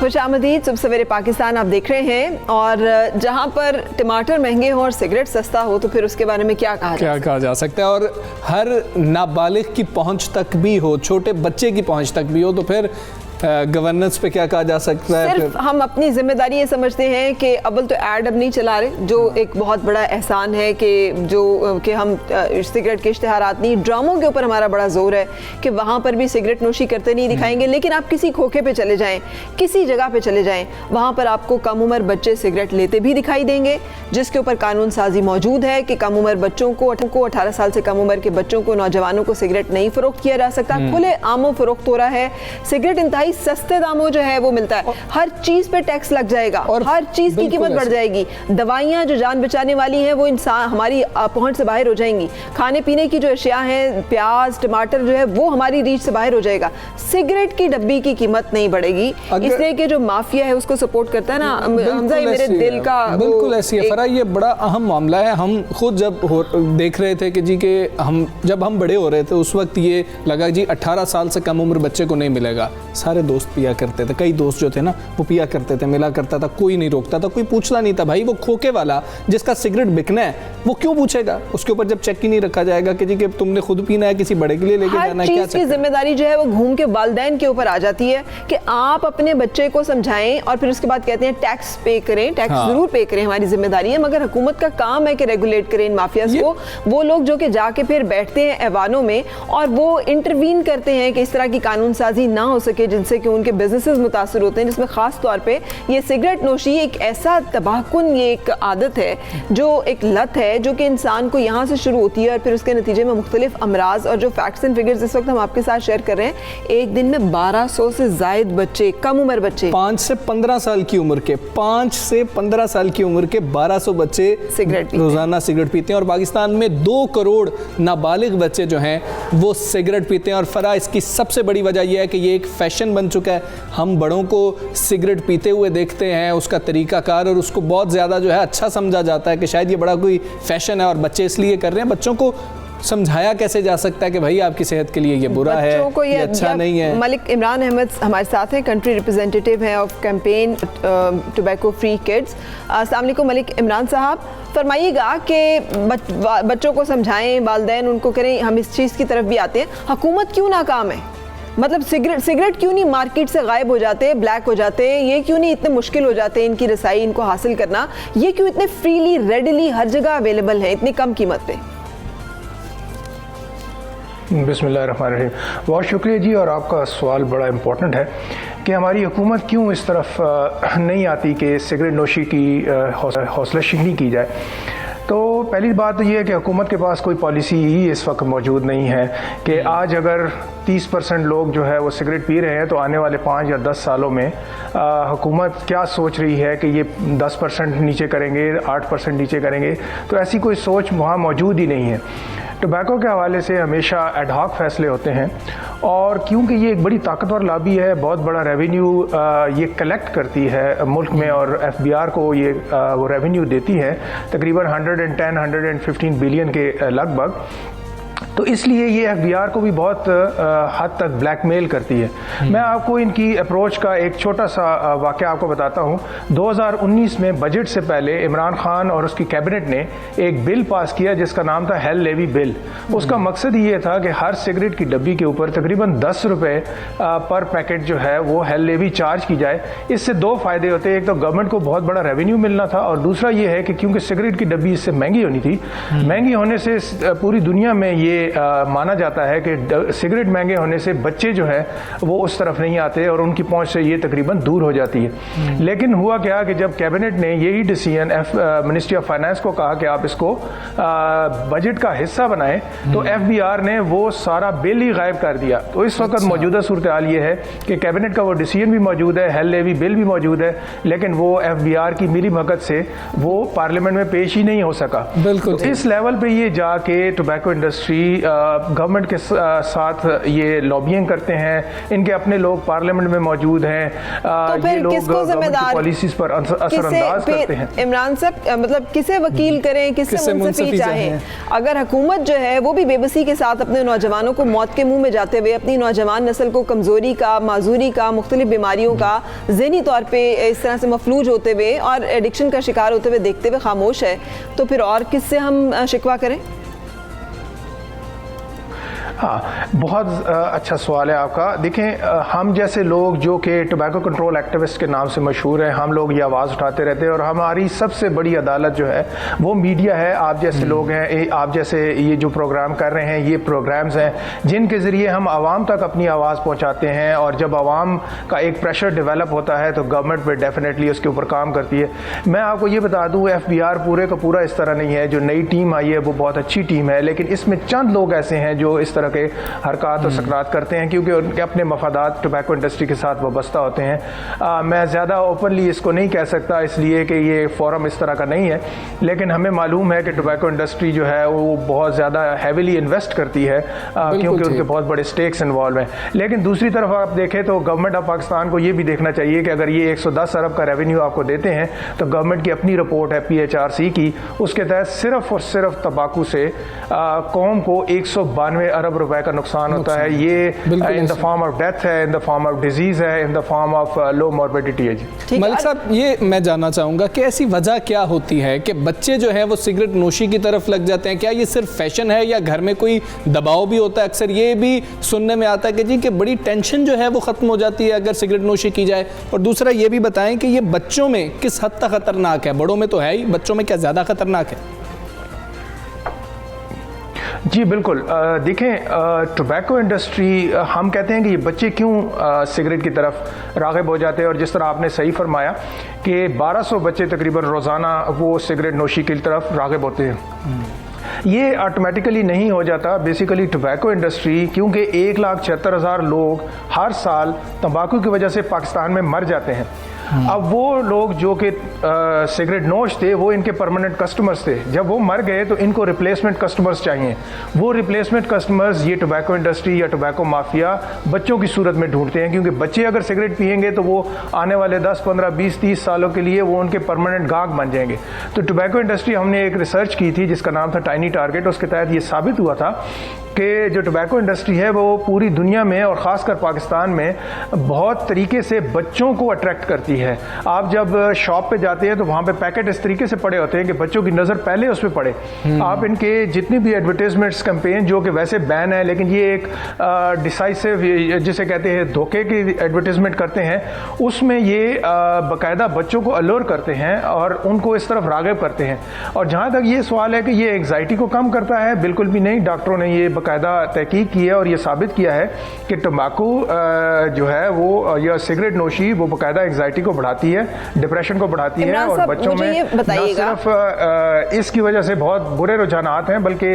खुशामदीद। सुबह सवेरे पाकिस्तान आप देख रहे हैं, और जहां पर टमाटर महंगे हो और सिगरेट सस्ता हो तो फिर उसके बारे में क्या कहा जा सकता है। और हर नाबालिग की पहुंच तक भी हो, छोटे बच्चे की पहुंच तक भी हो, तो फिर गवर्नेंस पे क्या कहा जा सकता है? सिर्फ हम अपनी जिम्मेदारी ये समझते हैं कि अव्वल तो ऐड अब नहीं चला रहे, जो एक बहुत बड़ा एहसान है कि हम सिगरेट के इश्तिहारात नहीं, ड्रामों के ऊपर हमारा बड़ा जोर है कि वहाँ पर भी सिगरेट नोशी करते नहीं दिखाएंगे। लेकिन आप किसी खोखे पे चले जाएं, किसी जगह पे चले जाएं, वहाँ पर आपको कम उम्र बच्चे सिगरेट लेते भी दिखाई देंगे, जिसके ऊपर कानून साजी मौजूद है कि कम उम्र बच्चों को 18 साल से कम उम्र के बच्चों को, नौजवानों को सिगरेट नहीं फरोख्त किया जा सकता। खुले आमों फरोख्त हो रहा है सिगरेट, इंतहाई सस्ते दामों जो है वो मिलता है। हर चीज पे टैक्स लग जाएगा और हर चीज की कीमत बढ़ जाएगी। दवाइयां जो जान बचाने वाली हैं वो इंसान हमारी पहुंच से बाहर हो जाएंगी। खाने पीने की जो अशिया हैं, प्याज टमाटर जो है वो हमारी रीच से बाहर हो जाएगा। सिगरेट की डब्बी की कीमत नहीं बढ़ेगी, इसलिए कि जो माफिया है उसको सपोर्ट करता है ना। हमजा, ये मेरे दिल का बिल्कुल ऐसी है फरा, ये बड़ा अहम मामला है। हम खुद जब देख रहे थे कि जी के जब हम बड़े हो रहे थे उस वक्त ये लगा जी 18 साल से कम उम्र बच्चे को नहीं मिलेगा। सारे दोस्त पिया करते थे, कई दोस्त जो थे ना वो पिया करते थे, मिला करता था, कोई नहीं रोकता था, कोई पूछता नहीं था। भाई वो खोखे वाला जिसका सिगरेट बिकना है वो क्यों पूछेगा? उसके ऊपर जब चेक ही नहीं रखा जाएगा कि जी कि तुमने खुद पीना है, किसी बड़े के लिए लेके जाना है, क्या चीज की जिम्मेदारी जो है वो घूम के वालिदैन के ऊपर आ जाती है कि आप अपने बच्चे को समझाएं और फिर उसके बाद कहते हैं टैक्स पे करें। टैक्स जरूर पे करें, हमारी जिम्मेदारी है, मगर हुकूमत का काम है कि रेगुलेट करें इन माफियाज को। वो लोग जो कि जाके फिर बैठते हैं ऐवानों में और वो इंटरवीन करते हैं कि इस तरह की कानून साजी ना हो सके जिनसे कि उनके बिजनेसेस मुतासर होते हैं, जिसमें खास तौर पे ये सिगरेट नोशी एक ऐसा तबाहकुन, ये एक आदत है, जो एक लत है, जो कि इंसान को यहाँ से शुरू होती है और फिर उसके नतीजे में मुख्तलिफ अमराज। और जो फैक्ट्स एंड फिगर्स इस वक्त हम आपके साथ शेयर कर रहे हैं, एक दिन में 1200 से जायद बच्चे, कम उम्र बच्चे, 5 से 15 साल की उम्र के 1200 बच्चे सिगरेट रोजाना सिगरेट पीते हैं। और पाकिस्तान में 2 करोड़ नाबालिग बच्चे जो हैं वो सिगरेट पीते हैं। और फरा, इसकी सबसे बड़ी वजह यह है कि ये एक फैशन बन चुका है। हम बड़ों को सिगरेट पीते हुए देखते हैं, उसका तरीकाकार, और उसको बहुत ज़्यादा जो है अच्छा समझा जाता है कि शायद ये बड़ा कोई फैशन है और बच्चे इसलिए कर रहे हैं। बच्चों को समझाया कैसे जा सकता है कि भाई आपकी सेहत के लिए ये बुरा है, ये अच्छा नहीं है? मलिक इमरान अहमद हमारे साथ हैं, कंट्री रिप्रेजेंटेटिव हैं of campaign tobacco free kids. अस्सलाम वालेकुम मलिक इमरान साहब, फरमाइएगा कि बच्चों को समझाएं, वालिदैन उनको करें, हम इस चीज़ की तरफ भी आते हैं। हुकूमत क्यों नाकाम है? मतलब सिगरेट क्यों नहीं मार्केट से गायब हो जाते, ब्लैक हो जाते, ये क्यों नहीं इतने मुश्किल हो जाते इनकी रसाई, इनको हासिल करना? ये क्यों इतने फ्रीली, रेडिली हर जगह अवेलेबल है इतनी कम कीमत पे? बिस्मिल्लाहिर्रहमानिर्रहीम। बहुत शुक्रिया जी, और आपका सवाल बड़ा इम्पोर्टेंट है कि हमारी हुकूमत क्यों इस तरफ नहीं आती कि सिगरेट नोशी की हौसला शिकनी की जाए। तो पहली बात तो ये है कि हुकूमत के पास कोई पॉलिसी ही इस वक्त मौजूद नहीं है कि आज अगर 30% लोग जो है वो सिगरेट पी रहे हैं तो आने वाले 5 या 10 सालों में हुकूमत क्या सोच रही है कि ये 10% नीचे करेंगे, 8% नीचे करेंगे। तो ऐसी कोई सोच वहाँ मौजूद ही नहीं है। टोबैको के हवाले से हमेशा एडहॉक फैसले होते हैं, और क्योंकि ये एक बड़ी ताकतवर लॉबी है, बहुत बड़ा रेवेन्यू ये कलेक्ट करती है मुल्क में, और FBR को ये वो रेवेन्यू देती है तकरीबन 110-115 बिलियन के लगभग। तो इसलिए ये FBR को भी बहुत हद तक ब्लैकमेल करती है। मैं आपको इनकी अप्रोच का एक छोटा सा वाक़या आपको बताता हूँ। 2019 में बजट से पहले इमरान खान और उसकी कैबिनेट ने एक बिल पास किया जिसका नाम था हेल लेवी बिल। उसका मकसद ये था कि हर सिगरेट की डब्बी के ऊपर तकरीबन 10 रुपये पर पैकेट जो है वो हेल लेवी चार्ज की जाए। इससे 2 फ़ायदे होते हैं, एक तो गवर्नमेंट को बहुत बड़ा रेवेन्यू मिलना था, और दूसरा ये है कि क्योंकि सिगरेट की डब्बी इससे महंगी होनी थी, महंगी होने से पूरी दुनिया में ये माना जाता है कि सिगरेट महंगे होने से बच्चे जो है वो उस तरफ नहीं आते और उनकी पहुंच से ये तकरीबन दूर हो जाती है। लेकिन हुआ क्या कि जब कैबिनेट ने यही डिसीजन मिनिस्ट्री ऑफ फाइनेंस को कहा कि आप इसको बजट का हिस्सा बनाएं, तो FBR ने वो सारा बिल ही गायब कर दिया। तो इस वक्त मौजूदा सूरत हाल ये है कि कैबिनेट का वो डिसीजन भी मौजूद है, हेल लेवी बिल भी मौजूद है, लेकिन वो FBR की मिली भगत से वो पार्लियामेंट में पेश ही नहीं हो सका। बिल्कुल तो इस लेवल पे ये जाके टोबैको इंडस्ट्री गवर्नमेंट के साथ ये लॉबिंग करते हैं, इनके अपने लोग पार्लियामेंट में मौजूद हैं, तो ये लोग गवर्नमेंट की पॉलिसीज पर असरअंदाज करते हैं। इमरान साहब मतलब किसे वकील करें, किससे मुंसफी चाहें? अगर हुकूमत जो है वो भी बेबसी के साथ अपने नौजवानों को मौत के मुंह में जाते हुए, अपनी नौजवान नस्ल को कमजोरी का, माजूरी का, मुख्तलिफ बीमारियों का, ज़हनी तौर पे इस तरह से मफलूज होते हुए और एडिक्शन का शिकार होते हुए देखते हुए खामोश है, तो फिर और किससे हम शिकवा करें? हाँ, बहुत अच्छा सवाल है आपका। देखें, हम जैसे लोग जो कि टोबैको कंट्रोल एक्टिविस्ट के नाम से मशहूर हैं, हम लोग ये आवाज़ उठाते रहते हैं और हमारी सबसे बड़ी अदालत जो है वो मीडिया है। आप जैसे लोग हैं, आप जैसे ये जो प्रोग्राम कर रहे हैं, ये प्रोग्राम्स हैं जिनके ज़रिए हम आवाम तक अपनी आवाज़ पहुँचाते हैं, और जब आवाम का एक प्रेशर डेवलप होता है तो गवर्नमेंट पर डेफिनेटली उसके ऊपर काम करती है। मैं आपको ये बता दूँ, FBI पूरे का पूरा इस तरह नहीं है। जो नई टीम आई है वो बहुत अच्छी टीम है, लेकिन इसमें चंद लोग ऐसे हैं जो इस तरह के हरकत और सकरात करते हैं क्योंकि उनके अपने मफादात टोबैको इंडस्ट्री के साथ वाबस्ता होते हैं। मैं ज़्यादा ओपनली इसको नहीं कह सकता इसलिए कि ये फोरम इस तरह का नहीं है, लेकिन हमें मालूम है कि टोबैको इंडस्ट्री जो है वो बहुत ज़्यादा हैविली इन्वेस्ट करती है क्योंकि उनके बहुत बड़े स्टेक्स इन्वॉल्व हैं। लेकिन दूसरी तरफ आप देखें तो गवर्नमेंट ऑफ पाकिस्तान को ये भी देखना चाहिए कि अगर ये 110 अरब का रेवेन्यू आपको देते हैं तो गवर्नमेंट की अपनी रिपोर्ट है PHRC की, उसके तहत सिर्फ और सिर्फ तंबाकू से कौम को 192 अरब रुपए का नुकसान होता है। ये in the form of death है, in the form of disease है, in the form of low morbidity है। मलिक साहब, ये मैं जानना चाहूँगा कि ऐसी वजह क्या होती है कि बच्चे जो है वो सिगरेट नोशी की तरफ लग जाते हैं? क्या ये सिर्फ फैशन है या घर में कोई दबाव भी होता है? अक्सर ये भी सुनने में आता है कि जी कि बड़ी टेंशन जो है वो ख़त्म हो जाती है अगर सिगरेट नोशी की जाए। और दूसरा ये भी बताएं कि ये बच्चों में किस हद तक ख़तरनाक है? बड़ों में तो है ही, बच्चों में क्या ज़्यादा ख़तरनाक है? जी बिल्कुल। देखें, टोबैको इंडस्ट्री, हम कहते हैं कि ये बच्चे क्यों सिगरेट की तरफ राग़िब हो जाते हैं, और जिस तरह आपने सही फरमाया कि 1200 बच्चे तकरीबन रोज़ाना वो सिगरेट नोशी की तरफ राग़िब होते हैं। ये ऑटोमेटिकली नहीं हो जाता। बेसिकली टोबैको इंडस्ट्री, क्योंकि 1,76,000 लोग हर साल तंबाकू की वजह से पाकिस्तान में मर जाते हैं। अब वो लोग जो कि सिगरेट नोश थे वो इनके परमानेंट कस्टमर्स थे, जब वो मर गए तो इनको रिप्लेसमेंट कस्टमर्स चाहिए। वो रिप्लेसमेंट कस्टमर्स ये टोबैको इंडस्ट्री या टोबैको माफिया बच्चों की सूरत में ढूंढते हैं, क्योंकि बच्चे अगर सिगरेट पिएंगे तो वो आने वाले 10, 15, 20, 30 सालों के लिए वो उनके परमानेंट गाहक बन जाएंगे। तो टोबैको इंडस्ट्री, हमने एक रिसर्च की थी जिसका नाम था टाइनी टारगेट, उसके तहत ये साबित हुआ था कि जो टोबैको इंडस्ट्री है वो पूरी दुनिया में और ख़ासकर पाकिस्तान में बहुत तरीके से बच्चों को अट्रैक्ट करती है। आप जब शॉप पे जाते हैं तो वहाँ पे पैकेट इस तरीके से पड़े होते हैं कि बच्चों की नज़र पहले उस पर पड़े। आप इनके जितनी भी एडवर्टाइजमेंट्स कैंपेन जो कि वैसे बैन है, लेकिन ये एक डिसाइसिव, जिसे कहते हैं धोखे की एडवर्टाइजमेंट करते हैं, उसमें ये बाकायदा बच्चों को अलोर करते हैं और उनको इस तरफ राग़िब करते हैं। और जहाँ तक ये सवाल है कि ये एंग्जाइटी को कम करता है, बिल्कुल भी नहीं। डॉक्टरों ने ये बाकायदा तहकीक की है और ये साबित किया है कि तंबाकू जो है वो या सिगरेट नोशी वो बाकायदा एंग्जाइटी को बढ़ाती है, डिप्रेशन को बढ़ाती है, और बच्चों में न सिर्फ इसकी वजह से बहुत बुरे रुझानात हैं बल्कि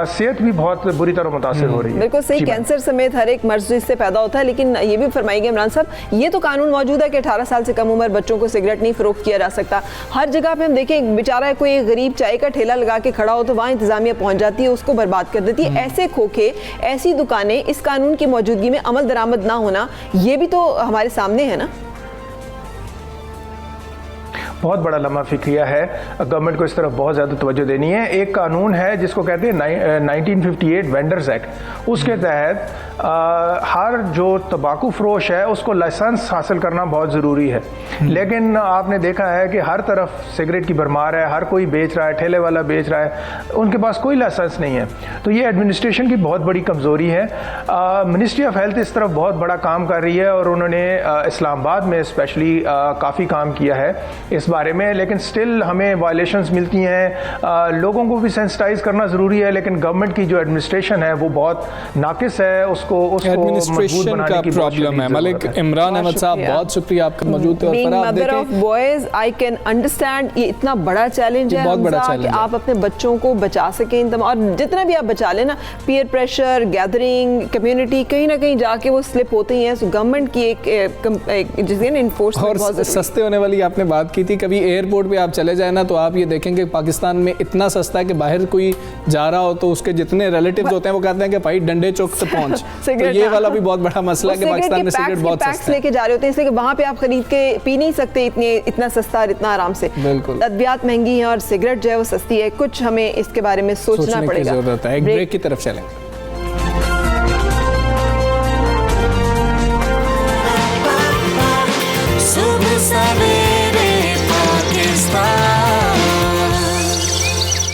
सेहत भी बहुत बुरी तरह मुतासिर हो रही है। बिल्कुल सही, कैंसर समेत हर एक मर्ज इससे पैदा होता है। लेकिन ये भी फरमाइएगा इमरान साहब, ये तो कानून मौजूद है कि 18 साल से कम उम्र बच्चों को सिगरेट नहीं फरोख्त किया जा सकता। हर जगह पे हम देखें बेचारा कोई गरीब चाय का ठेला लगा के खड़ा हो तो वहाँ इंतजामिया पहुँच जाती है, उसको बर्बाद कर देती है। ऐसे खोखे, ऐसी दुकानें इस कानून की मौजूदगी में अमल दरामद ना होना, ये भी तो हमारे सामने है ना। बहुत बड़ा लम्हा फिक्रिया है, गवर्नमेंट को इस तरफ बहुत ज़्यादा तवज्जो देनी है। एक कानून है जिसको कहते हैं 1958 वेंडर्स एक्ट, उसके तहत हर जो तंबाकू फरोश है उसको लाइसेंस हासिल करना बहुत ज़रूरी है। लेकिन आपने देखा है कि हर तरफ सिगरेट की भरमार है, हर कोई बेच रहा है, ठेले वाला बेच रहा है, उनके पास कोई लाइसेंस नहीं है। तो ये एडमिनिस्ट्रेशन की बहुत बड़ी कमज़ोरी है। मिनिस्ट्री ऑफ हेल्थ इस तरफ बहुत बड़ा काम कर रही है और उन्होंने इस्लामाबाद में स्पेशली काफ़ी काम किया है इस बारे में, लेकिन स्टिल हमें वायलेशंस मिलती हैं। लोगों को भी सेंसिटाइज करना ज़रूरी है, लेकिन गवर्नमेंट की जो एडमिनिस्ट्रेशन है वो बहुत नाकिस है, उसको एडमिनिस्ट्रेशन का प्रॉब्लम है। मलिक इमरान अहमद साहब, बहुत शुक्रिया आपका मौजूद है। Being mother of boys, I can understand ये इतना बड़ा चैलेंज है, बहुत बड़ा चैलेंज कि आप अपने बच्चों को बचा सकें इन और जितना भी आप बचा लेना, पीयर प्रेशर, गैदरिंग, कम्युनिटी, कहीं ना कहीं जाके वो स्लिप होते ही हैं। गवर्नमेंट की एक जिसने इन्फोर्समेंट और सस्ते होने वाली आपने बात की थी कभी एयरपोर्ट पे आप चले जाए ना तो आप ये देखेंगे पाकिस्तान में इतना सस्ता है कि बाहर कोई जा रहा हो तो उसके जितने रिलेटिव्स होते हैं वो कहते हैं कि भाई डंडे चौक से पहुंच। तो ये वाला भी बहुत बड़ा मसला है कि पाकिस्तान में सिगरेट बहुत सस्ता है। लेके जा रहे होते हैं इसलिए कि वहाँ पे आप खरीद के पी नहीं सकते इतना सस्ता और इतना आराम से। बिल्कुल, अद्वियात महंगी है और सिगरेट जो है वो सस्ती है। कुछ हमें इसके बारे में सोचना पड़ेगा। जरूरत है। एक ब्रेक की तरफ चलें।